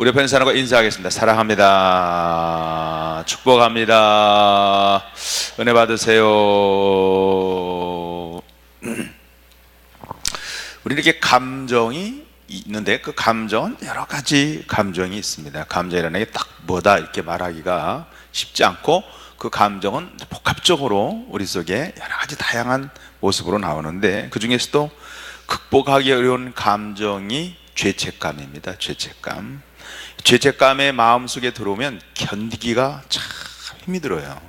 우리 옆에 있는 사람과 인사하겠습니다. 사랑합니다. 축복합니다. 은혜 받으세요. 우리 이렇게 감정이 있는데 그 감정은 여러 가지 감정이 있습니다. 감정이라는 게 딱 뭐다 이렇게 말하기가 쉽지 않고 그 감정은 복합적으로 우리 속에 여러 가지 다양한 모습으로 나오는데 그 중에서도 극복하기 어려운 감정이 죄책감입니다. 죄책감. 죄책감의 마음속에 들어오면 견디기가 참 힘이 들어요.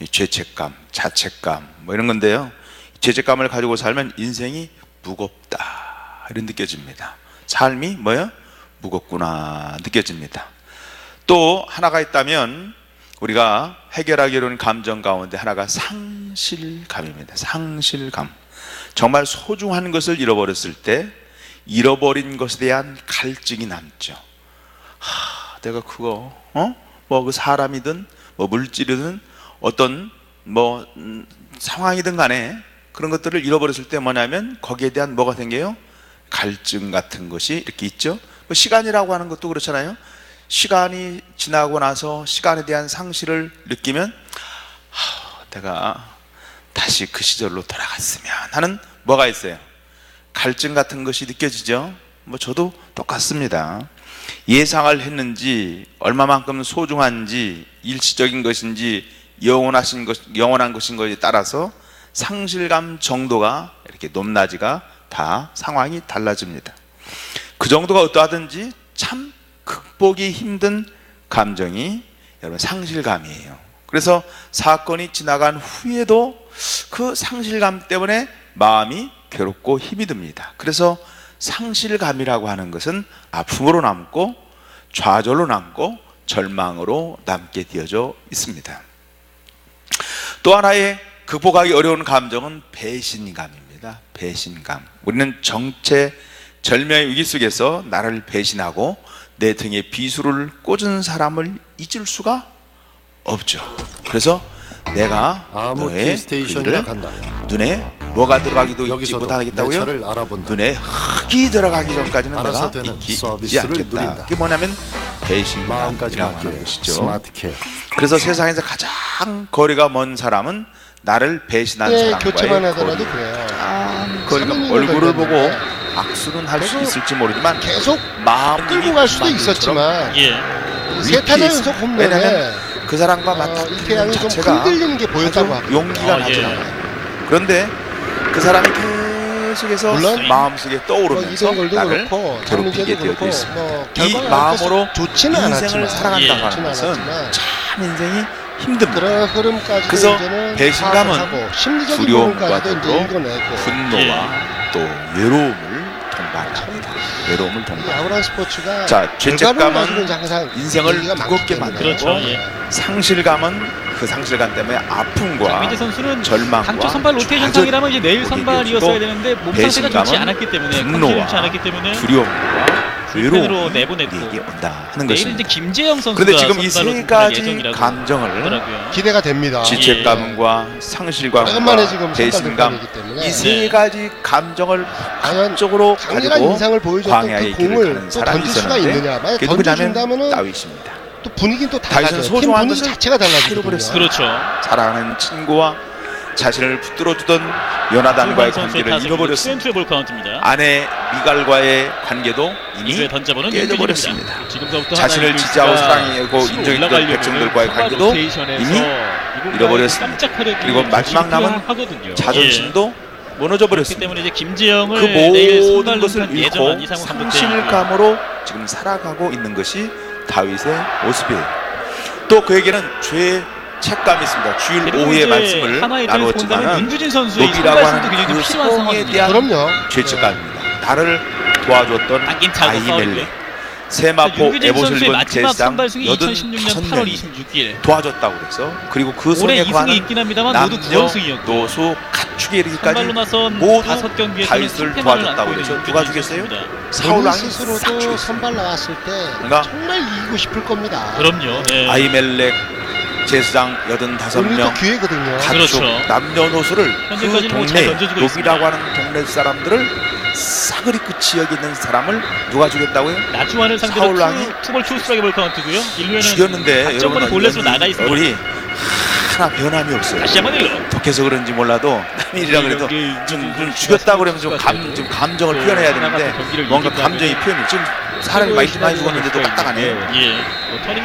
이 죄책감, 자책감 뭐 이런 건데요. 죄책감을 가지고 살면 인생이 무겁다 이런 느껴집니다. 삶이 뭐예요? 무겁구나 느껴집니다. 또 하나가 있다면 우리가 해결하기 어려운 감정 가운데 하나가 상실감입니다. 상실감. 정말 소중한 것을 잃어버렸을 때 잃어버린 것에 대한 갈증이 남죠. 내가 그거 뭐 그 사람이든 뭐 물질이든 어떤 뭐 상황이든 간에 그런 것들을 잃어버렸을 때 뭐냐면 거기에 대한 뭐가 생겨요? 갈증 같은 것이 이렇게 있죠. 뭐 시간이라고 하는 것도 그렇잖아요. 시간이 지나고 나서 시간에 대한 상실을 느끼면 내가 다시 그 시절로 돌아갔으면 하는 뭐가 있어요? 갈증 같은 것이 느껴지죠. 뭐 저도 똑같습니다. 예상을 했는지 얼마만큼 소중한지 일시적인 것인지 영원한 것인 것에 따라서 상실감 정도가 이렇게 높낮이가 다 상황이 달라집니다. 그 정도가 어떠하든지 참 극복이 힘든 감정이 여러분 상실감이에요. 그래서 사건이 지나간 후에도 그 상실감 때문에 마음이 괴롭고 힘이 듭니다. 그래서 상실감이라고 하는 것은 아픔으로 남고 좌절로 남고 절망으로 남게 되어져 있습니다. 또 하나의 극복하기 어려운 감정은 배신감입니다. 배신감. 우리는 정체절명의 위기 속에서 나를 배신하고 내 등에 비수를 꽂은 사람을 잊을 수가 없죠. 그래서 내가 너의 그 일을 눈에 뭐가 들어가기도 잊지 못하겠다고요? 눈에 흙이 들어가기 전까지는 내가 잊지 않겠다. 그게 뭐냐면 배신감이라고 하는 것이죠. 그래서 세상에서 가장 거리가 먼 사람은 나를 배신한 사람과의 거리가 얼굴을 보고 악수는 할 수 있을지 모르지만 계속 마음이 끌고 갈 수도 있었지만 세 타자 연속 홈런에 그 사람과 맞닿는 좀 자체가 흔들리는 게 보였다고 하거든요. 용기가 나지 않아요. 그런데 그 사람이 계속해서 마음속에 떠오르면서 나를 괴롭히게 되어 있습니다. 이 마음으로 인생을 살아간다고 하는 것은 참 인생이 힘듭니다. 그래서 배신감은 두려움과 더불어 분노와 또 외로움을 동반합니다. 외로움을 동반합니다. 자, 죄책감은 인생을 무겁게 만들고 상실감은 그 상실감 때문에 아픔과 절망과 당초 선발 로테이션상이라면 이제 내일 선발이었어야 되는데 몸 상태가 좋지 않았기 때문에 분노와 두려움과 외로움으로 내보냈고 이게 온다 하는 내일 것입니다. 이제 김재영 선수가 그런데 지금 이 세 가지 감정을 기대가 됩니다. 죄책감과 상실감과 배신감 이 세 가지 감정을 각적으로 가지고 인상을 보여줬던 광야의 그 길을 공을 가는 또 사람이 던질 수가 있었는데 있느냐. 만약 그게 누구냐면 던져준다면은 다윗입니다. 또 분위기는 또 다윗은 달라져요. 팀 소중한 분위기 것을 자체가 달라지거든요. 그렇죠. 사랑하는 친구와 자신을 붙들어주던 요나단과의 관계를 잃어버렸습니다. 투앤투의 볼 카운트입니다. 아내 미갈과의 관계도 이미 깨져버렸습니다. 자신을 지지하고 사랑하고 인정했던 백성들과의 관계도 이미 잃어버렸습니다. 그리고 마지막 남은 자존심도 무너져 버렸습니다. 때문에 이제 김재영을 그 모든 것을 잃고 상실감으로 지금 살아가고 있는 것이 다윗의 모습이에요. 또 그에게는 죄책감이 있습니다. 주일 5회의 말씀을 나누었지만 노비라고 하는 그 성에 대한 죄책감입니다. 나를 도와줬던 아히멜렉 세마포 에봇을 입은 제사장 85명이 도와줬다고 그래서 그리고 그 성에 관한 남녀 노소 가축에 이르기까지 모두 다윗을 도와줬다고 그래서 누가 죽였어요? 사울 왕이 스스로도 선발 나왔을 때 정말 이기고 싶을 겁니다. 그럼요. 아히멜렉 제사장 85명 기회거든요. 가축 남녀노소를 그 동네 노비라고 하는 동네 사람들을 싸그리 그 지역에 있는 사람을 누가 죽였다고요? 나주환을 상대로 사울 왕이 투볼 투스트라이크 볼 카운트고요. 1루에는 죽였는데 박정권이 볼넷으로 나가 있습니다. 우리 하나 변함이 없어요. 다시 한번 1루. 독해서 그런지 몰라도 남일이라 그래도 좀 죽였다고 그러면 좀 감정을 표현해야 되는데 뭔가 감정이 표현이 지금 사람이 많이 죽었는데도 딱딱하네요.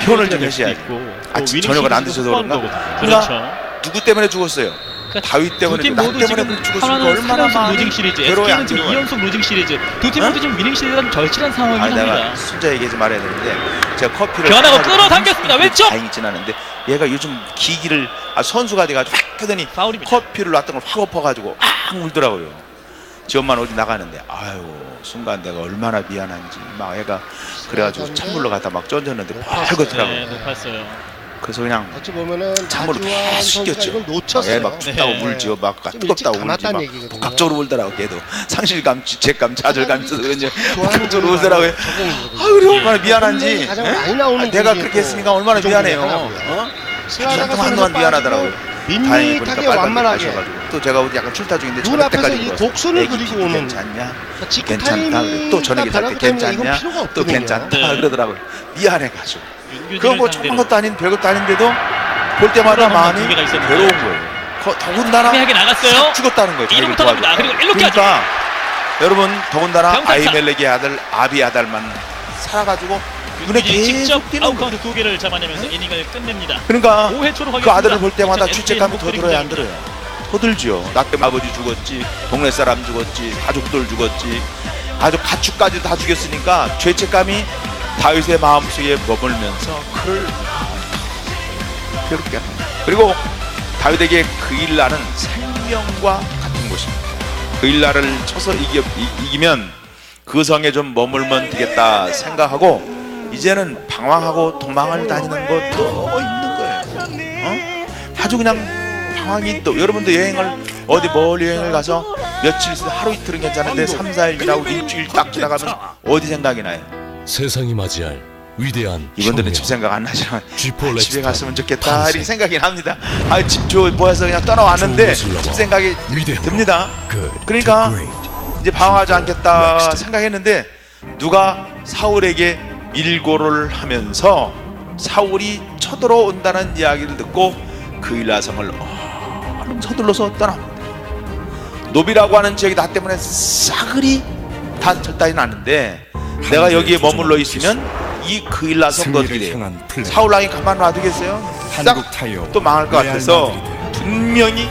표현을 좀 하셔야 돼요. 아침 저녁을 안 드셔서 그런가? 그렇죠. 누구 때문에 죽었어요? 다윗 때문에 두팀 모두 지금 죽었으니까 하나는 얼마나 3연속 많은 루징 시리즈, 괴로워야 SK는 지금 2연속 루징 시리즈. 두 팀 모두 지금 위닝 시리즈가 좀 절실한 상황이긴 내가 합니다. 순자 얘기하지 말아야 되는데 제가 커피를 변하고 끌어당겼습니다. 왼쪽! 다행이진 않은데 얘가 요즘 기기를 선수가 돼가지고 확 하더니 파울입니다. 커피를 놨던 걸 확 엎어가지고 막 울더라고요. 지 엄마는 어디 나가는데 아유 순간 내가 얼마나 미안한지 막 애가 그래가지고 찬물로 갖다 막 던졌는데 펄거더라고요. 네, 높았어요. 그래서 그냥 어찌 보면은 찬물로 다 나주환 식혔죠. 선수가 이걸 놓쳤어요. 막 춥다고 네. 울지요. 막 좀 뜨겁다고 일찍 울지 막 감았다는 얘기거든요. 복합적으로 울더라고. 걔도 상실감, 죄책감, 좌절감 있어서 그런지 좋아하는 복합적으로 분이 울더라고요. 적응이거든요. 아유 얼마나 미안한지. 가장 예? 많이 나오는 내가 분이 그렇게 또 했으니까 얼마나 그 미안해요. 종류가 하나고요. 슬라이더가 한동안 손에서 미안하더라고요. 빠지고 다행히 보니까 밋밋하게 빨간 완만하게 가셔가지고 또 제가 어디 약간 출타 중인데 눈 저녁 앞에서 때까지 이 울었어요. 곡선을 애기 그리고 오는 괜찮냐? 직구 괜찮다. 그래. 타이밍과 또 저녁에 잘 때 변화구 타이밍 이건 괜찮냐? 필요가 또 없거든요. 괜찮다 네. 그러더라고요. 미안해가지고. 윤규진을 그거 뭐 상대로 조그만 것도 아닌 별것도 아닌데도 볼 때마다 홈런 마음이 두 개가 있었는데. 괴로운 거예요. 더군다나 애매하게 나갔어요. 싹 죽었다는 거예요. 자기를 2루부터 갑니다. 도와줘. 그리고 1루까지. 그러니까 여러분 더군다나 경찰차. 아이멜렉의 아들 아비 아달만 살아가지고 눈에 윤규진이 직접 계속 띄는 거예요. 아웃카운트 2개를 잡아내면서 이닝을 끝냅니다. 그러니까 5회 초로 그 아들을 볼 때마다 SK 죄책감이 더 목소리 들어야 안 굉장히 들어요. 더 들지요. 나 때문에 아버지 죽었지, 동네 사람 죽었지, 가족들 죽었지, 가축까지 다 죽였으니까 죄책감이 다윗의 마음속에 머물면서 그를 괴롭게 합니다. 그리고 다윗에게 그 일날은 생명과 같은 곳입니다. 그 일날을 쳐서 이기면 그 성에 좀 머물면 되겠다 생각하고 이제는 방황하고 도망을 다니는 거 더 힘든 거예요. 아주 그냥 방황이 또 여러분도 여행을 어디 멀리 여행을 가서 며칠 하루 이틀은 괜찮은데 3, 4일 지나고 일주일 딱 지나가면 어디 생각이 나요? 세상이 맞이할 위대한 이분들은 혁명. 집 생각 안 나지만 G4 집에 렉스턴 갔으면 좋겠다 탄생. 이렇게 생각이 납니다. 집 모여서 그냥 떠나왔는데 좋은 것을 집 생각이 위대함으로 듭니다. Good 그러니까 to great. 이제 방황하지 않겠다 넥스트. 생각했는데 누가 사울에게 밀고를 하면서 사울이 쳐들어온다는 이야기를 듣고 그 일라성을 얼른 서둘러서 떠납니다. 노비라고 하는 지역이 나 때문에 싸그리 다 절단이 나는데 내가 여기에 머물러 있으면 이 그일라 성도들이 향한 플레이. 사울왕이 가만 놔두겠어요? 한국 타이어 또 망할 것 같아서 레알 마드리드. 분명히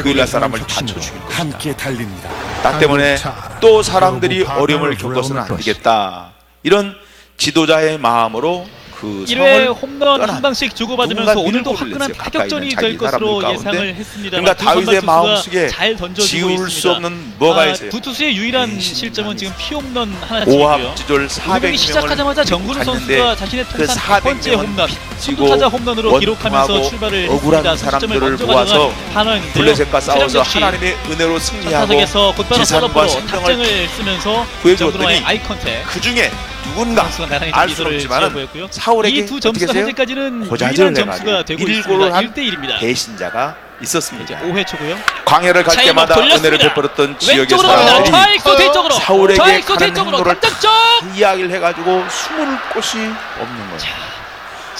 그일라 최고의 사람을 혁신으로 다쳐 죽일 것이다. 함께 달립니다. 나 때문에 또 사람들이 어려움을 겪어서는 안 되겠다. 이런 지도자의 마음으로 그 1회 성을 홈런 떠난 한 방씩 주고받으면서 누군가 오늘도 밀고 화끈한 올렸어요. 타격전이 가까이 될 있는 것으로 자기 예상을 사람들 했습니다. 그러니까 다윗의 마음속에 잘 던져주고 지울 있습니다. 수 없는 뭐가 있어요. 두 투수의 유일한 실점은 지금 피홈런 하나씩이고요. 오합지졸 400명을 시작하자마자 정근우 선수가 자신의 그 통산 첫 번째 400명은 홈런 빚지고 선두타자 홈런으로 기록하면서 원통하고 출발을 억울한 했습니다. 사람들을 선취점을 모아서 먼저 가져간 한화였는데요. 블레셋과 싸워서 최정 역시 하나님의 은혜로 승리하고 타석에서 곧바로 지상과 뻗어보로 생명을 탁정을 쓰면서 구해주었더니 정근우와의 아이 컨택 그 중에 누군가 선수가 나란히 알 수 미소를 없지만 지어보였고요. 사울에게 이 두 어떻게 점수가 세요? 현재까지는 고자질을 유일한 내가지고 점수가 되고 밀고를 있습니다. 한 1대1입니다. 배신자가 있었습니다. 5회 초고요. 광야를 갈 차이로 때마다 돌렸습니다. 은혜를 베풀었던 지역의 왼쪽으로 갑니다. 사람들이 좌익수 뒤쪽으로. 사울에게 좌익수 가는 뒤쪽으로 행로를 깜짝쪽. 이야기를 해가지고 숨을 곳이 없는 거예요.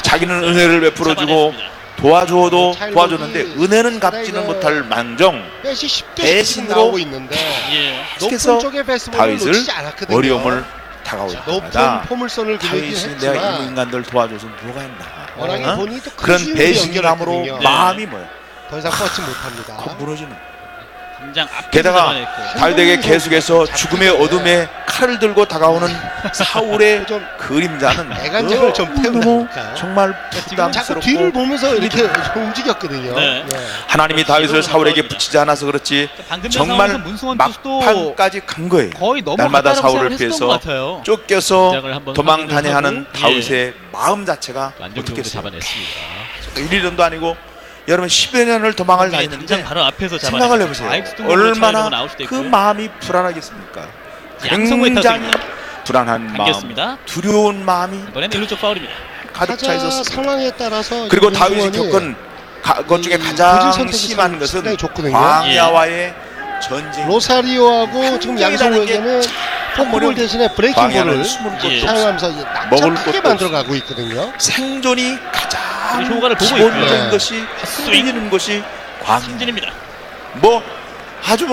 자기는 은혜를 베풀어주고 잡아냈습니다. 도와줘도 차일록이 도와줬는데 은혜는 갚지는 이거 못할 망정 배시 10대 10 배신으로 나오고 있는데 예. 계속해서 높은 쪽의 베스트볼을 다윗을 놓치지 않았거든요. 어려움을 다가올 높은 때마다 포물선을 그리긴 다윗이 내가 이 했지만 인간들 도와줘서 뭐가 있나 워낙에 어? 본인이 또 그런 큰 배신감으로 연결했거든요. 마음이 뭐야 더 이상 뻗지 못합니다. 콕 무너지는 당장 앞에 게다가 잡아냈고. 다윗에게 계속해서 죽음의 어둠에 칼을 들고 다가오는 사울의 좀 그림자는 애간장을 좀 너무 태우니까. 정말 자꾸 부담스럽고 뒤를 보면서 이렇게 움직였거든요. 네. 하나님이 다윗을 사울에게 붙이지 않아서 그렇지 방금 정말 전에 문승원 투수도 막판까지 간 거예요. 거의 너무 날마다 가까이라고 사울을 생각했던 것 피해서 같아요. 쫓겨서 긴장을 한번 도망 다녀하는 확인을 하고, 다윗의 마음 자체가 완전적으로 어떻겠어요? 잡아냈습니다. 1년도 아니고 여러분 10여 년을 도망을 당장 다니는데 바로 앞에서 생각을 잡아냈습니다. 해보세요. 얼마나 그 마음이 불안하겠습니까? 양성구의 굉장히 타석입니다. 불안한 마음, 당겼습니다. 두려운 마음이 이번엔 1루 쪽 파울입니다. 가득 차 타자 있었습니다. 상황에 따라서 그리고 이 다윗이 문승원이 겪은 것 중에 고질 가장 선택이 심한 것은 상당히 좋거든요. 광야와의 전쟁 로사리오하고 지금 양성호에게는 포크볼 대신에 브레이킹 광야는 볼을 숨을 곳도 예. 사용하면서 먹을 낙점 크게 것도 만들어가고 있거든요. 생존이 가장 효과를 보고 기본적인 있고요. 네. 것이 숨기는 것이 광야. 승진입니다. 뭐 아주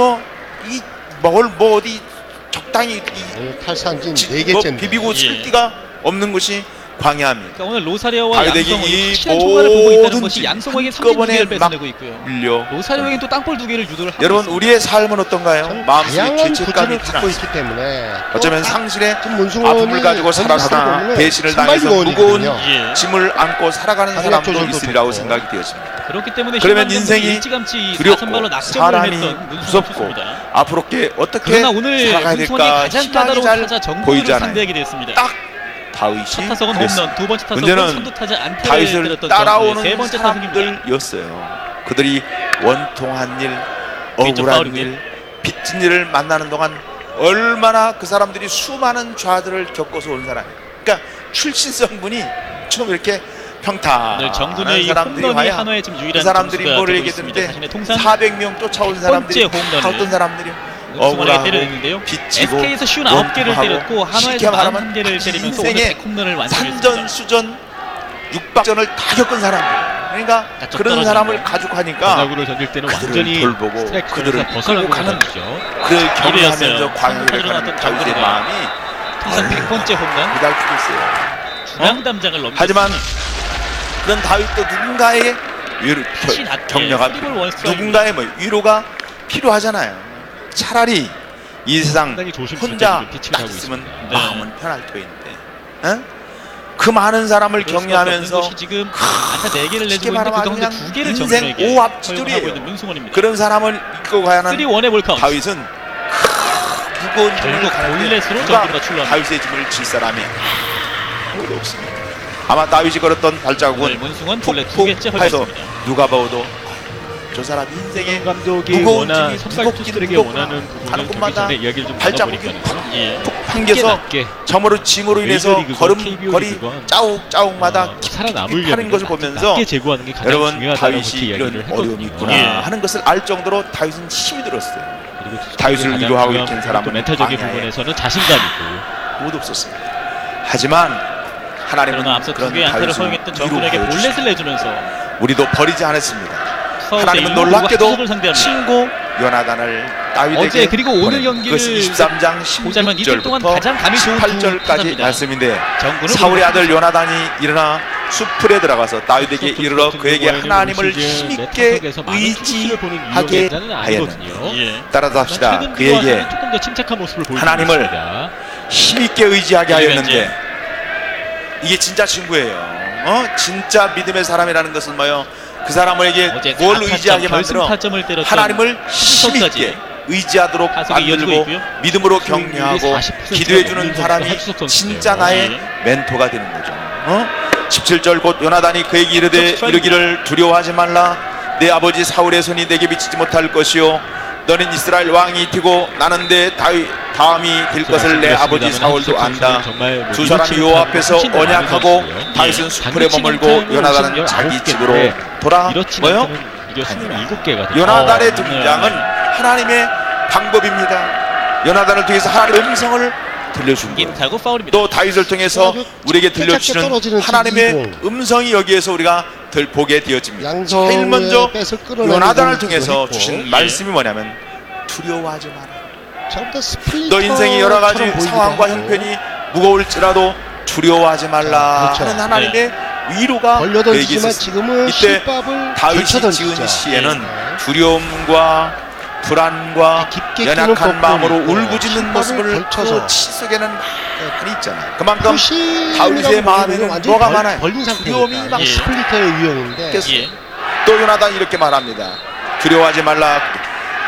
이 먹을 어디 적당히 오늘 탈산진 뭐 4개째인데 비비고 예. 쓸기가 없는 것이 광야입니다. 그러니까 오늘 로사리오와 다윗에게 양성호 이 확실한 총알을 보고 있다는 모든 것이 양성호에게 한꺼번에 3진 2개를 막 뺏어내고 있고요. 밀려. 로사리오에겐 또 땅볼 2개를 유도를 하고 여러분 있습니다. 우리의 삶은 어떤가요? 참 마음속에 다양한 죄책감이 고지를 갖고 있지 있기 때문에 어쩌면 상실의 지금 문승원이 아픔을 가지고 살아가나 배신을 당해서 무거운 예. 짐을 안고 살아가는 방역 사람도 조절도 있으리라고 좋고. 생각이 되었습니다. 그렇기 때문에 그러면 신방감독이 인생이 일찌감치 두렵고 4선발로 낙점을 사람이 했던 문승원 무섭고 선수입니다. 앞으로께 어떻게 그러나 오늘 살아가야 문승원이 될까 가장 희망이 까다로운 잘 타자 정구를 보이잖아요. 상대하게 됐습니다. 딱 다윗이 첫 타석은 그랬어요. 홈런, 두 번째 타석은 문제는 선두 타자 안타를 다윗을 때렸던 따라오는 세 번째 타석입니다. 사람들이었어요. 그들이 원통한 일, 왼쪽 억울한 파울이고요. 일, 빚진 일을 만나는 동안 얼마나 그 사람들이 수많은 좌들을 겪어서 온 사람이에요. 그러니까 출신성분이 좀 이렇게 오늘 평탄한 정근우의 이 사람들이 홈런이 와야 하나의 지금 그 유일한 사람들이 점수가 뭐를 되고 있습니다. 얘기했는데 자신의 통산 400명 쫓아온 사람들이 홈런을 다 어떤 사람들이요? 문승원에게 억울하고 때려냈는데요. 빚지고 SK에서 59개를 원통하고 때렸고 한화에서 쉽게 말하면 41개를 때리면서 오늘 인생의 100홈런을 완성했습니다. 산전수전 육박전을 다 겪은 사람들, 그러니까 좀 그런 떨어지는 사람을 거. 가지고 하니까 변화구를 던질 때는 그들을 완전히 돌보고 스트라이크 그들을 존에서 벗어나고 끌고 가는 가는 그를 격려하면서 이래였어요. 광야를 선수로 가는 나왔던 다윗의 정근우가 마음이 통산 100번째 홈런 부달프고 있어요. 중앙 담장을 넘겼습니다. 하지만 그런 다윗도 누군가의 위로, 다시 낮게 격려가 스리볼 원스트라이크입니다. 누군가의 위로가 필요하잖아요. 차라리 이 세상 상당히 조심스럽게 혼자 지금 피칭을 딱 하고 있으면 있습니다. 마음은 편할 터인데, 어? 그 많은 사람을 격려하면서 것이 지금 안타 4개를 쉽게 내주고 있는데 그 말하면 가운데 그냥 2개를 인생 정근우에게 오합지졸이에요. 허용하고 있는 문승원입니다. 그런 사람을 이끌고 가야 하는 3-1의 볼 카운트. 다윗은 무거운 짐을 결국 가는데 볼넷으로 누가 정근우가 출루합니다. 다윗의 짐을 질 사람이 아무도 없습니다. 아마 다윗이 걸었던 오늘 발자국은 문승원 볼넷 2개째 푹푹해서 헐렸습니다. 누가 봐도 저 사람 인생의 감독이 무거운 원하 짐이 선발 무겁긴 투수들에게 무겁구나 원하는 하는 부분을 경기 곳마다 전에 이야기를 좀 발자국이 나눠보니까요. 예. 푹 당겨서 낮게 점으로 짐으로 인해서 메이저리그건 KBO 걸음걸이 리그건 짜욱짜욱마다 살아남으려면 하는 것을 보면서 낮게 제구하는 게 가장 여러분 중요하다고 다윗이 그렇게 이런 이야기를 어려움이 했거든요. 있구나 예. 하는 것을 알 정도로 다윗은 힘이 들었어요. 그리고 다윗을 가장 위로하고 중요한 있던 부분은 사람은 또 멘탈적인 광야에 부분에서는 자신감이고 아무도 없었습니다. 하지만 하나님은 그러나 앞서 그런 2개의 안타를 다윗을 허용했던 정근우에게 위로하여 주시고 볼넷을 내주면서 우리도 버리지 않았습니다. 서울대 하나님은 이루고 놀랍게도 하수를 상대합니다. 친구 요나단을 다윗에게 어제 그리고 오늘 보냅니다. 경기를 그것은 23장 보자면 이틀 동안 16절부터 가장 감이 좋은 18절까지 타자입니다. 말씀인데 정근우 사울의 아들 요나단이 일어나 숲풀에 들어가서 다윗에게 이르러 그에게 하나님을 힘있게 의지하게 하였느니라. 예. 따라서 합시다. 최근 그에게 들어와서는 조금 더 침착한 모습을 보이고 하나님을 있습니다. 힘있게 의지하게 이게 하였는데 이게 진짜 친구예요. 진짜 믿음의 사람이라는 것은 뭐요? 그 사람에게 어제 뭘 4타점 의지하게 결승 만들어 타점을 때렸던 하나님을 수석까지 힘있게 의지하도록 타석이 이어지고 만들고 있고요. 믿음으로 수익률이 격려하고 40% 기도해주는 넘는 사람이 선수가 허주석 진짜 선수인데요. 나의 멘토가 되는 거죠. 17절 곧 요나단이 그에게 이르기를 두려워하지 말라. 내 아버지 사울의 손이 내게 미치지 못할 것이요 너는 이스라엘 왕이 되고 나는 내 다음이 될 것을 내 아버지 사울도 안다. 두 사람이 요 앞에서 언약하고 다윗은 숲풀에 머물고 요나단은 자기 집으로 돌아 뭐요? 요나단의 등장은 하나님의 방법입니다. 요나단을 통해서 하나님의 음성을 들려준 거예요. 타고 파울입니다. 또 다윗을 통해서 아주 우리에게 살짝 들려주시는 떨어지는 하나님의 지지공. 음성이 여기에서 우리가 보게 되어집니다. 양성의 제일 먼저 뺏을 끌어내는 요나단을 공격도 통해서 했고. 주신 예. 말씀이 뭐냐면 두려워하지 마라. 전부 스플리터 너 인생의 여러 가지 상황과 형편이 무거울지라도 두려워하지 말라 그렇죠. 하는 하나님의 위로가 너에게 걸려던지지만 있었습니다. 지금은 이때 실밥을 다윗이 걸쳐던지죠. 지은 시에는 네. 두려움과 불안과 깊게 끼는 연약한 마음으로 법도 있고, 울부짖는 실밥을 모습을 걸쳐서. 그 치 속에는 많이 있잖아요. 그만큼 푸심이라고 다윗의 마음에는 보이는 완전히 뭐가 많아요? 걸린 두려움이 상태니까 막 예. 스플리터의 유형인데 예. 또 요나단이 이렇게 말합니다. 두려워하지 말라.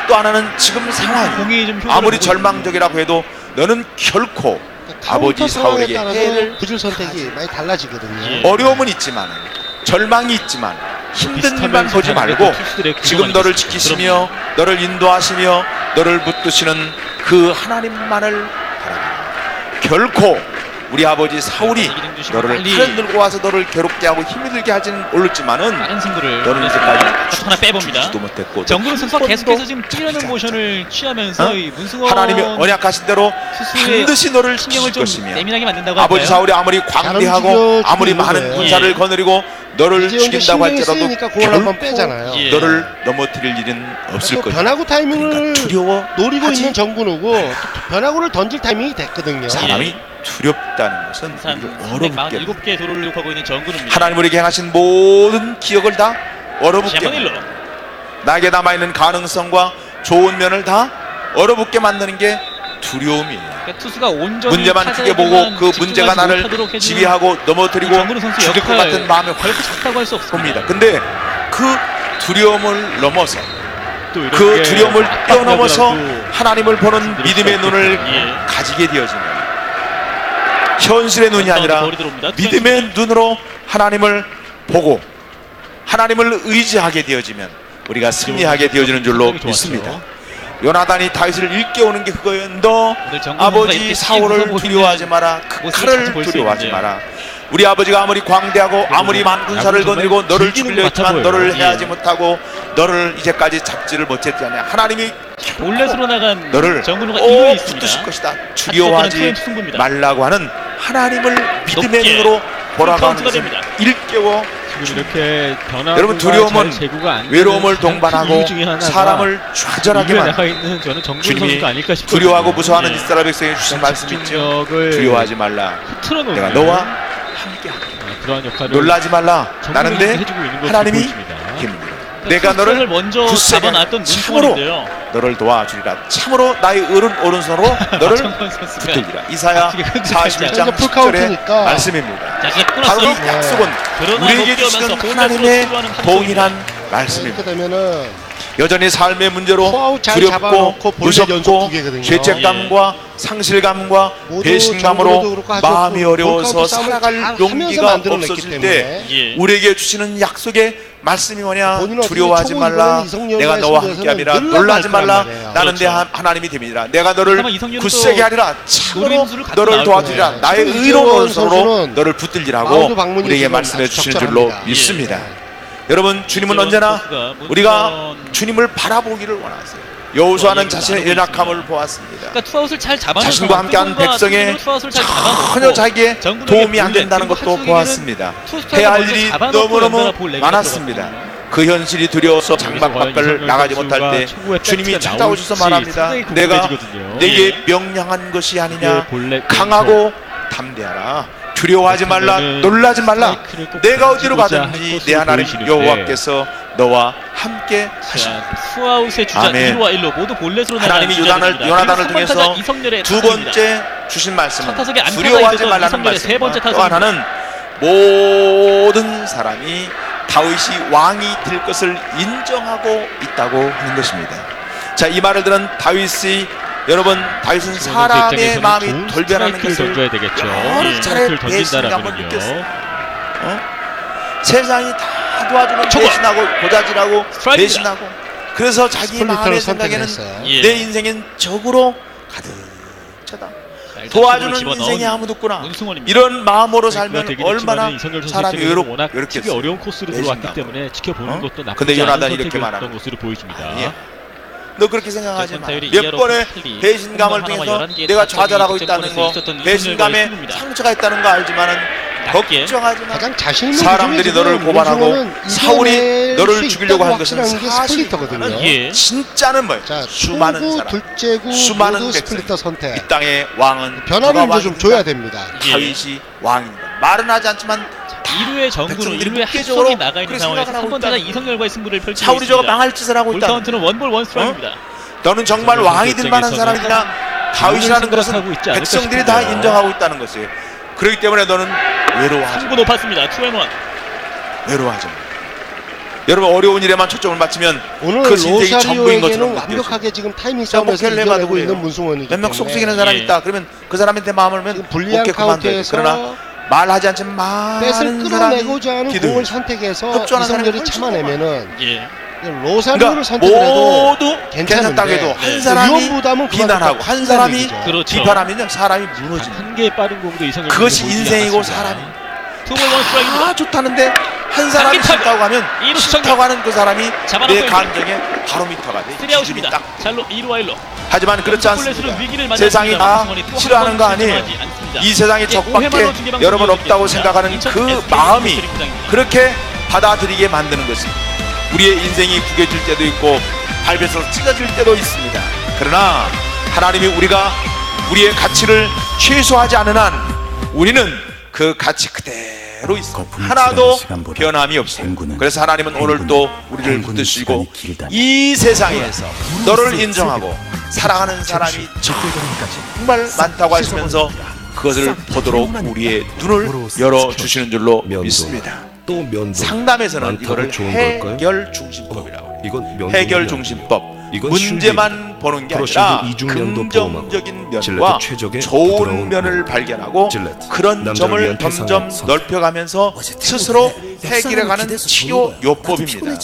또 하나는 지금 상황 공이 좀 효과를 아무리 보고 절망적이라고 해도 너는 결코 아버지 카운터 상황에 사울에게 따라서 해를 구질 선택이 많이 달라지거든요. 예. 어려움은 있지만 절망이 있지만 힘든 일만 보지 말고 지금 너를 지키시며 너를 인도하시며 너를 붙드시는 그 하나님만을 바라봅니다. 결코 우리 아버지 사울이 이기는 주시고 너를 빨리 칼을 들고 와서 너를 괴롭게 하고 힘이 들게 하지는 모르지만은 빠른 승부를 너는 이제까지 하나 빼봅니다. 주지도 못했고 정근우 선수가 한 계속해서 번도 지금 잡히지 뛰려는 않잖아. 모션을 취하면서 어? 이 문승원 하나님이 언약하신 대로 투수의 반드시 너를 신경을 지킬 좀 것이며 예민하게 만든다고 아버지 할까요? 사울이 아무리 광대하고 움직여 아무리 주고 많은 있는 군사를 거예요. 거느리고 너를 이제 이제 죽인다고 신경이 할지라도 쓰이니까 그걸 한번 결코 빼잖아요. 예. 너를 넘어뜨릴 일은 없을 또 것이다. 변화구 타이밍을 그러니까 두려워 노리고 하지 있는 정근우고 또 변화구를 던질 타이밍이 됐거든요. 사람이 두렵다는 것은 우리를 얼어붙게 347개 도로를 기록하고 있는 정근우입니다. 하나님 우리에게 행하신 모든 기억을 다 얼어붙게 샤머닐로 만드는 나에게 남아있는 가능성과 좋은 면을 다 얼어붙게 만드는 게 두려움이에요. 그러니까 투수가 온전히 문제만 크게 보고 그 문제가 나를 지배하고 넘어뜨리고 정근우 선수 죽일 것 역할 같은 마음이 결코 작다고 할 수 없습니다. 봅니다. 근데 그 두려움을 넘어서 또 이런 그 게 두려움을 뛰어넘어서 압박감이라도 하나님을 보는 말씀드릴 믿음의 수 눈을 없겠죠. 가지게 되어지면 현실의 눈이 아니라 거리 들어옵니다. 믿음의 눈으로 하나님을 보고 하나님을 의지하게 되어지면 우리가 승리하게 되어지는 줄로 좋았죠. 믿습니다. 요나단이 다윗을 일깨우는 게 그거예요. 너 오늘 정근우 선수가 아버지 이렇게 사울을 뛰어서 두려워하지 마라. 그 모습을 칼을 자주 볼수 두려워하지 있는데요. 마라. 우리 아버지가 아무리 광대하고 아무리 많은 군사를 야구를 거느리고 정말 너를 즐기는 죽이려 것 같아 했지만 보여요. 너를 예. 해하지 못하고 너를 이제까지 잡지를 못했잖아요. 하나님이 볼넷으로 나간 너를 정근우가 2루에 있습니다. 붙으실 것이다. 투어는 두려워하지 승부입니다. 말라고 하는 하나님을 믿음의 높게 눈으로 보라고 하는 카운트가 것을 됩니다. 일깨워 지금 이렇게 변화 여러분 두려움은 외로움을 동반하고 사람을 좌절하게 나가 만듭니다. 있는 저는 정근 주님이 선수가 아닐까 싶어요. 두려워하고 무서워하는 예. 이스라엘 백성에 주신 말씀 있죠. 두려워하지 말라. 틀어놓는 내가 너와 함께하리라. 그러한 역할을 놀라지 말라. 나는 내 해주고 있는 것으로 하나님이 보입니다. 힘입니다. 내가 너를 먼저 굳세게 잡아놨던 참으로 문승원인데요. 너를 도와주리라. 참으로 나의 오른손으로 너를 정근 선수가 붙들리라. 이사야 어떻게 흔들리지 40장 않아요. 10절의 풀카운트니까. 말씀입니다. 자, 이제 바로 이 끊었어요. 약속은 그러나 우리에게 높게 주시는 오면서 하나님의 혼자서 수고하는 동일한 이렇게 말씀입니다. 되면은 여전히 삶의 문제로 포아웃 잘 두렵고 잡아놓고 볼넷 연속 무섭고 두 개거든요. 죄책감과 상실감과 모두 배신감으로 정글도 그렇고 하죠. 마음이 그 어려워서 볼카운트 싸움을 살아갈 잘 하면서 용기가 만들어냈기 없었을 때문에. 때 예. 우리에게 주시는 약속의 말씀이 뭐냐? 본인은 두려워하지 어떻게 말라. 초보 이성열과의 내가 너와 승부에서는 함께하리라. 늘 놀라지 나갈 말라. 거란 말이에요. 나는 내 그렇죠. 하나님이 됨이니라. 내가 너를 그나마 이성열은 굳세게 또 하리라. 참으로 노림수를 갖고 너를 나올 도와주리라. 거예요. 나의 지금 의로운 이재원 손으로 선수는 너를 붙들리라고 마운드 방문이 우리에게 지금 말씀해 아주 주시는 줄로 적절합니다. 믿습니다. 예. 여러분 주님은 이재원 언제나 선수가 우리가 문승원 주님을 바라보기를 원하세요. 여호수아는 얘기를 자신의 나누고 연약함을 있습니다. 보았습니다. 그러니까 투아웃을 잘 잡아놓고 자신과 함께한 백성의 전혀 자기의 도움이 안 된다는 것도 보았습니다. 해야 할 일이 너무너무 많았습니다. 그 현실이 두려워서 장막 밖을 나가지 못할 때 주님이 찾아오셔서 말합니다. 내가 내게 명령한 것이 아니냐. 강하고 담대하라. 두려워하지 말라. 놀라지 말라. 내가 어디로 가든지 내 하나님 여호와께서 너와 함께 하시라. 투아웃의 주자 아멘. 1루와 1루 모두 볼넷으로 하나님이 요나단을 통해서 두 번째 주신 말씀은 첫 타석에 안타가 두려워하지 있어서 말라는 이성열의 세 번째 말씀입니다. 또 하나는 모든 사람이 다윗이 왕이 될 것을 인정하고 있다고 하는 것입니다. 자, 이 말을 들은 다윗이 여러분 다윗은 사람의 마음이 돌변하는 것을 던져야 되겠죠. 여러 차례 배신감을 느꼈어요. 세상이 다 도와주는 초과. 배신하고 고자질하고 스트라이크입니다. 배신하고 그래서 자기 마음의 스플리터를 생각에는 선택했어요. 예. 내 인생은 적으로 가득 차다. 도와주는 인생이 아무도 없구나. 문승원입니다. 이런 마음으로 살면 살면 얼마나 사람이 워낙 치기 외롭겠어요. 어려운 코스로 들어왔기 배신감. 때문에 지켜보는 어? 것도 나쁘지 근데 않은 요나단이 이렇게 선택이었던 말합니다. 것으로 보여집니다. 아니야. 너 그렇게 생각하지 마. 타율이 몇 2할로 번의 팔리, 배신감을 홈런 하나와 통해서 11개의 내가 타점이 좌절하고 득점권에서 있다는 거, 있었던 배신감에 이승열과의 승부입니다. 상처가 있다는 거 알지만은 낮게. 걱정하지 마. 가장 자신 있는 사람들이 부분이 너를 지금 고발하고 문승원은 사울이 이겨낼 너를 수 죽이려고 있다고 한 것은 확신하는 게 사실이거든요. 스플리터거든요. 예. 진짜는 뭐예요? 자, 수많은 초구, 사람, 둘째구 수많은 모두 백성. 스플리터 선택. 이 땅의 왕은 변화를 누가 이제 좀 왕입니까? 줘야 됩니다. 예. 다윗이 왕입니다. 말은 하지 않지만 2루의 정근우, 백성들이 1루의 묵계적으로 합성이 나가 있는 그렇게 상황에서 생각을 하고 3번 타자 있다는 이성열과의 승부를 펼치고 사울이 저거 있습니다. 망할 짓을 하고 볼 있다. 카운트는 원볼 원스트라이크입니다. 너는 정말 왕이 될 만한 사람이다. 다윗이라는 것은 생각하고 있지 않을까 백성들이 다 싶은데요. 인정하고 있다는 것이에요. 그렇기 때문에 너는 외로워하지 승부 마. 높았습니다. 2&1. 외로워하지 마. 여러분 어려운 일에만 초점을 맞추면 오늘 그것이 인생이 전부인 것처럼 로사리오에게는 느껴져요. 완벽하게 지금 타이밍 싸움에서 복귀를 이겨내고 해봐도 있는 그래요. 문승원이기 몇 명 때문에 속삭이는 사람이 예. 있다. 그러면 그 사람한테 마음을 지금 하면 불리한 오케이 그만둬야 돼. 카운트에서 그러나 말하지 않지만 뱃을 많은 사람이 끌어내고자 하는 기도해요. 공을 선택해서 협조하는 사람이 이성열이 훨씬 참아내면은 예. 로사리오를 그러니까 선택을 해도 모두 괜찮은데 괜찮다고 해도 한 위험 사람이 부담은 비난하고 한 큰다는 사람이 얘기죠. 그렇죠. 비판하면 사람이 무너집니다. 한 개의 빠른 공도 이성을 그것이 인생이고 사람이 투볼 원 스트라이크입니다. 다 좋다는데 한 사람이 한기타격. 싫다고 하면 이루 싫다고 하는 그 사람이 잡아놓고 내 있는 감정에 바로미터가 돼. 기준이 3아웃입니다. 딱. 잘로 2루 와일로. 하지만 그렇지 않습니다. 세상이 다 싫어하는 거 아니에요. 이 세상에 적밖에 여러 번 없다고 생각하는 그 마음이 그렇게 받아들이게 만드는 것입니다. 우리의 인생이 구겨질 때도 있고 발에서 찢어질 때도 있습니다. 그러나 하나님이 우리의 가치를 최소화하지 않은 한 우리는 그 가치 그대로 있습니다. 하나도 변함이 없습니다. 그래서 하나님은 오늘 또 우리를 붙드시고 이 세상에서 너를 인정하고 사랑하는 사람이 정말 많다고 하시면서 그것을 보도록 우리의 눈을 열어주시는 줄로 믿습니다. 또 면도 상담에서는 많다고 이거를 좋은 걸까요? 해결 중심법이라고 해요. 이건 면도냐? 해결 중심법. 이건 문제만 보는 게 아니라 브러쉬도 이중면도 긍정적인 보호막고, 면과 질레트 최적의 좋은 부드러운 면을 발견하고 질레트. 그런 남자를 점을 위한 점점 태산의 넓혀가면서 스스로 해결해가는 치료 요법입니다.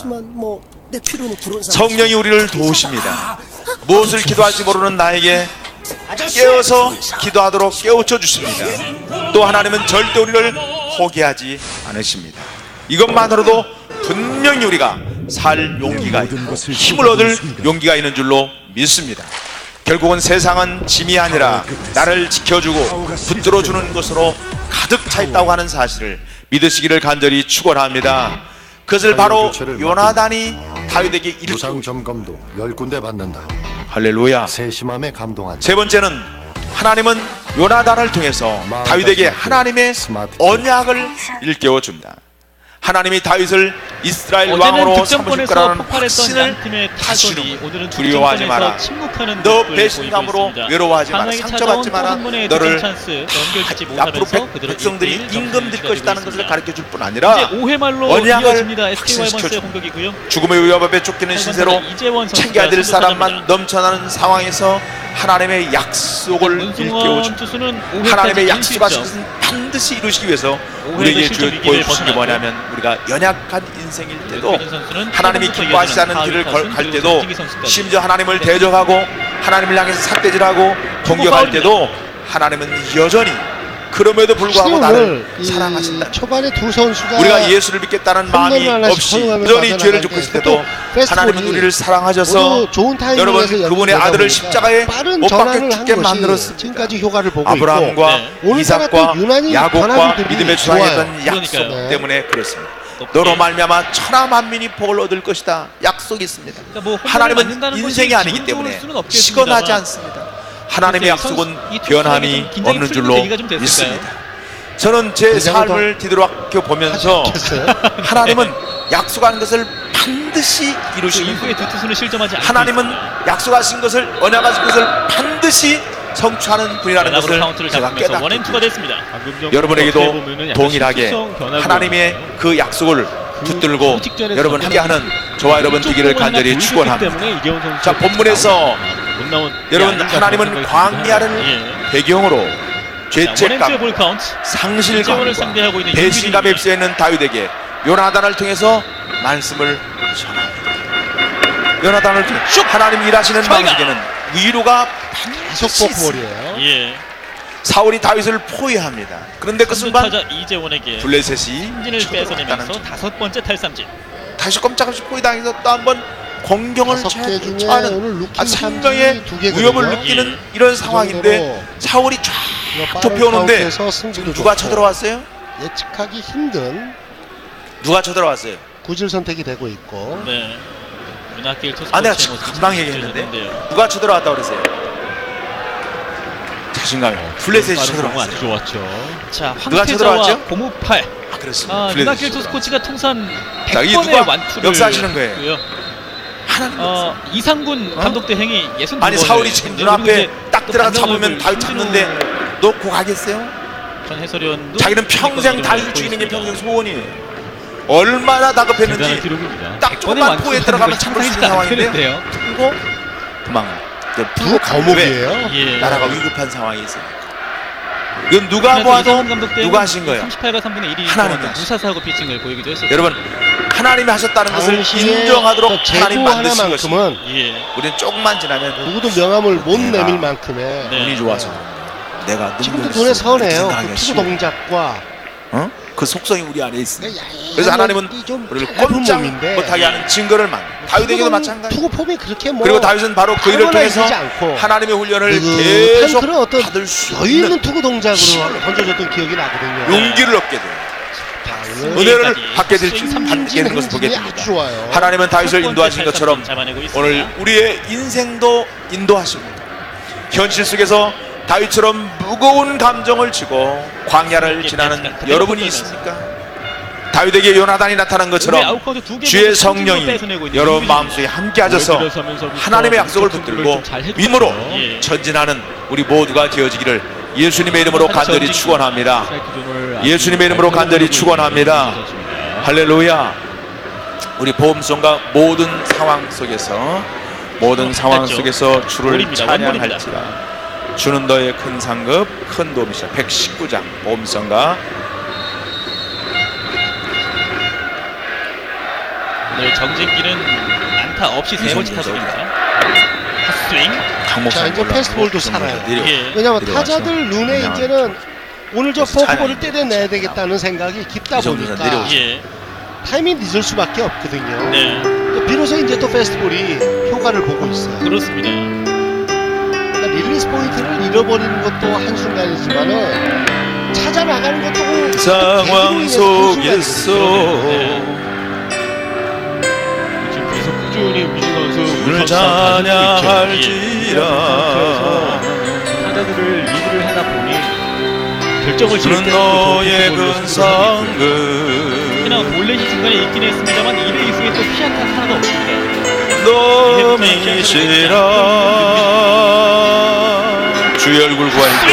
성령이 우리를 도우십니다. 무엇을 기도할지 모르는 나에게 깨어서 기도하도록 깨우쳐 주십니다. 또 하나님은 절대 우리를 포기하지 않으십니다. 이것만으로도 분명히 우리가 살 용기가 있고 힘을 얻을 용기가 있는 줄로 믿습니다. 결국은 세상은 짐이 아니라 나를 지켜주고 붙들어주는 것으로 가득 차 있다고 하는 사실을 믿으시기를 간절히 축원합니다. 그것을 바로 요나단이 다윗에게 일으키고 부상 점검도 10군데 받는다. 할렐루야. 세심함에 감동한다. 세 번째는 하나님은 요나단을 통해서 다윗에게 하나님의 언약을 일깨워 줍니다. 하나님이 다윗을 이스라엘 왕으로 삼으실 거라는 확신을 다시는 두려워하지 마라. 너 배신감으로 외로워하지 마라. 상처받지 마라. 너를 앞으로 백성들이 임금 될 것이라는 것을 가르쳐 줄 뿐 아니라 언약을 확신시켜줍니다. 죽음의 위협 앞에 쫓기는 신세로 챙겨야 될 사람만 넘쳐나는 상황에서 하나님의 약속을 일깨워줍니다. 하나님의 약속하신 것은 반드시 이루시기 위해서 우리에게 보여주신 게 뭐냐면 우리가 연약한 인생일 때도 하나님이 기뻐하시지 않는 길을 갈 때도 심지어 하나님을 대적하고 하나님을 향해서 삿대질하고 공격할 때도 하나님은 여전히 그럼에도 불구하고 나를 사랑하신다. 초반에 두 선수가 우리가 예수를 믿겠다는 마음이 없이 여전히 죄를 짓고 있을 때도 하나님은 우리를 사랑하셔서 여러분 그분의 아들을 십자가에 못 박혀 죽게 만들었습니다. 지금까지 효과를 보고 아브라함과 있고 이삭과 야곱과 믿음의 조상이었던 좋아요. 약속 그러니까요. 때문에 그렇습니다. 너로 말미암아 천하 만민이 복을 얻을 것이다. 약속이 있습니다. 하나님은 인생이 아니기 때문에 시건하지 않습니다. 하나님의 약속은 변함이 없는 줄로 믿습니다. 저는 제 삶을 뒤돌아켜 보면서 하나님은 약속한 것을 반드시 이루시는 분이다. 하나님은 약속하신 것을 언약하신 것을 반드시 성취하는 분이라는 것을 제가 깨닫습니다. 여러분에게도 동일하게 하나님의 그 약속을 붙들고 여러분 함께하는 저와 여러분 되기를 간절히 축원합니다. 자, 본문에서 여러분 하나님은 광야를 배경으로 죄책감, 상실감과 배신감에 휩싸여 있는 다윗에게 요나단을 통해서 말씀을 전합니다. 요나단을 통해 쭉 하나님이 일하시는 방식에는 위로가 반드시 있습니다. 사울이 다윗을 포위합니다. 그런데 그 순간 블레셋이 뺏어내면서 다섯 번째 탈삼진. 다시 꼼짝없이 포위당해서 또 한번 공경을 처하는 생명의 위협을 느끼는 이런 상황인데 사울이 쫙 좁혀오는데 누가 쳐들어왔어요? 예측하기 힘든 누가 쳐들어왔어요? 구질 선택이 되고 있고 네. 내가 지금 금방 얘기했는데 누가 쳐들어왔다고 그랬어요? 자신감이 블레셋이 쳐들어왔어요. 아주 좋았죠. 자, 누가 쳐들어왔죠? 고무팔. 그렇습니다. 윤학길 투수 코치가 통산 자, 이게 100번의 누가 완투를 역사하시는 거예요? 하나님 이상군 감독 대행이 62번. 아니 사울이 지금 눈앞에 딱 들어가 잡으면 다윗 잡는데 놓고 가겠어요? 전 해설위원도 자기는 평생 다윗 죽이는 게 평생 소원이에요. 얼마나 다급했는지 딱 조금만 포에 들어가면 잡을 수 있는 상황인데요. 그리고 도망가요. 두 거목이에요. 예. 나라가 위급한 상황이 있어요. 이건 누가 보아도 누가 하신 거예요? 38과 3분의 1이 하나님이 무사사하고 피칭을 보이기도 했었죠. 여러분 하나님이 하셨다는 것을 당시에 인정하도록 어떤 하나님 제도 만드신 것입니다. 하나만큼은 예. 우리는 조금만 지나면 누구도 명함을 못 내가 내밀 만큼의 네. 운이 좋아서 내가 지금도 능력이 눈에 있어. 선해요. 이렇게 그 생각하기가 투구 쉬워. 동작과 어? 그 속성이 우리 안에 있습니다. 야, 그래서 하나님은 좀 우리를 짧은 꼼짝 몸인데 못하게 하는 증거를 만. 다윗에게도 마찬가지. 투구 폼이 그렇게 뭐 그리고 다윗은 바로 그 일을 통해서 harmonized 하지 않고 하나님의 훈련을 느긋한 계속 그런 어떤 받을 수 여유 있는 있는 투구 동작으로 던져줬던 기억이 나거든요. 용기를 얻게 돼요. 자, 은혜를 받게 될 줄 스윙 받게 되는 것을 보게 아주 됩니다. 좋아요. 하나님은 다윗을 인도하신 것처럼 잡아내고 있습니다. 오늘 우리의 인생도 인도하십니다. 현실 속에서 다윗처럼 무거운 감정을 지고 광야를 지나는 여러분이 있습니까? 다윗에게 요나단이 나타난 것처럼 주의 성령이 여러분 마음속에 함께 하셔서 하나님의 약속을 붙들고 믿음으로 예. 전진하는 우리 모두가 되어지기를 예수님의 이름으로 간절히 축원합니다. 예수님의 이름으로 간절히 축원합니다. 할렐루야. 우리 보험송가 모든 상황 속에서 주를 원입니다. 찬양할지라. 주는 너의 큰 상급 큰 도움이시라. 119장 보험송가. 오늘 정진기는 안타 없이 세 번째 타석입니다. 핫스윙. 자, 이제 패스트볼도 살아요. 예. 왜냐면 내려와서 타자들 눈에 그냥 이제는 오늘 저 그래서 포크볼을 찬양이 때려내야 되겠다는 생각이 깊다 이 정도는 보니까 내려오죠. 예. 타이밍 늦을 수밖에 없거든요. 네. 비로소 이제 또 패스트볼이 효과를 보고 있어요. 그렇습니다. 그러니까 릴리스 포인트를 잃어버리는 것도 한순간이지만은 찾아나가는 것도 상황 속에서 지금 계속 꾸준히 우진 선수 주를 찬양할지라. 타자들을 리드를 하다 보니 결정을 지을 주는 때 너의 큰 상급 그냥 볼넷이 중간에 있긴 했습니다만 2대 이승에 또 피안타 하나도 없습니다. 너미시라. 주의 얼굴 구할 때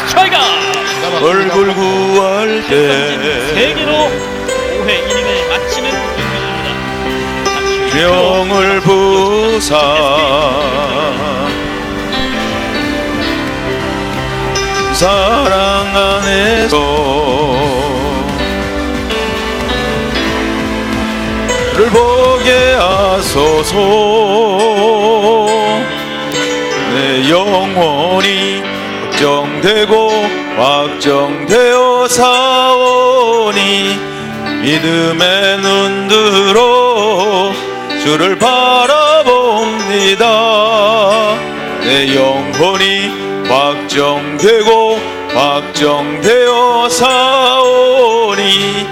스트라이크! 얼굴 구할 때 3개로 5회 이닝을 마치는 윤민입니다. 잠시 후 영을 부사 사랑 안에서 를 보게 하소서. 내 영혼이 확정되어 사오니 믿음의 눈들어 주를 바라봅니다. 내 영혼이 확정되어 사오니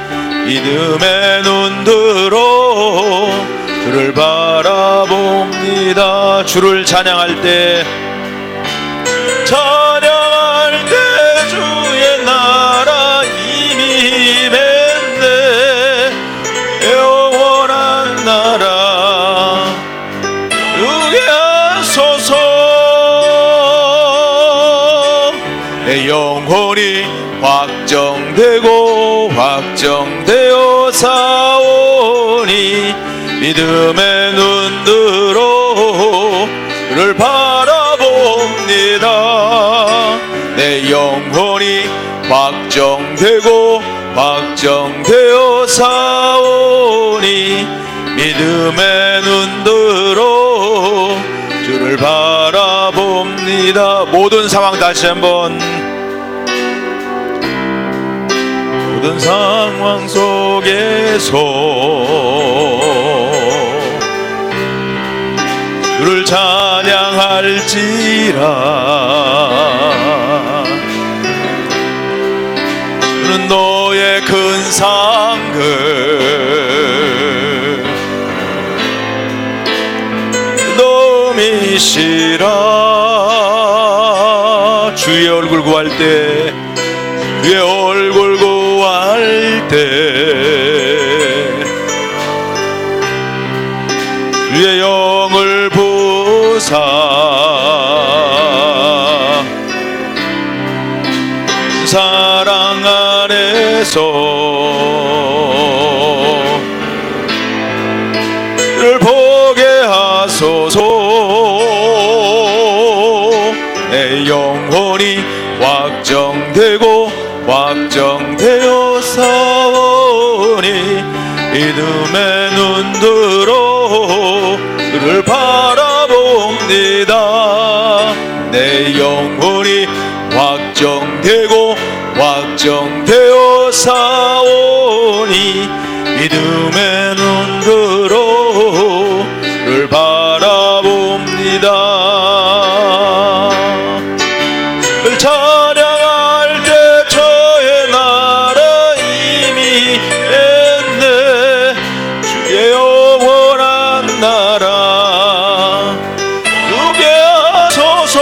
믿음의 눈들어 주를 바라봅니다. 주를 찬양할 때 주의 나라 이미 맺네. 영원한 나라 누게 하소서. 내 영혼이 확정되어 사오니 믿음의 눈들어 주를 바라봅니다. 내 영혼이 확정되어 사오니 믿음의 눈들어 주를 바라봅니다. 모든 상황 다시 한번. 모든 상황 속에서 주를 찬양할지라. 주는 너의 큰 상급 도미시라. 주의 얼굴 구할 때 주의 영을 부사 사랑 안에서 를 보게 하소서. 내 영혼이 확정되어 사오니 믿음의 눈으로 주를 바라봅니다. 내 영혼이 확정되고 확정되어 사오니 믿음의 눈으로 주를 바라봅니다. 찬양할 때 저의 나라 이미 했네. 주의 영원한 나라 누게 하소서.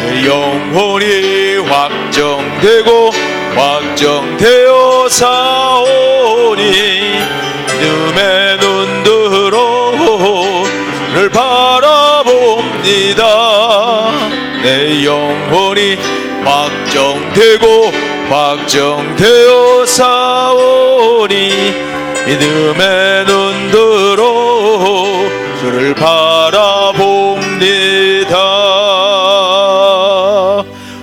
내 영혼이 확정되고 확정되어 사오니 믿음의 눈으로 를 바라봅니다. 내 영혼이 확정되고 확정되어 사오니 믿음의 눈으로 주를 바라봅니다.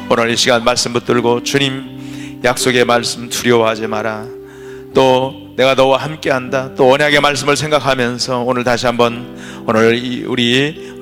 오늘 이 시간 말씀 붙들고 주님 약속의 말씀 두려워하지 마라. 또 내가 너와 함께한다. 또 언약의 말씀을 생각하면서 오늘 다시 한번 오늘 우리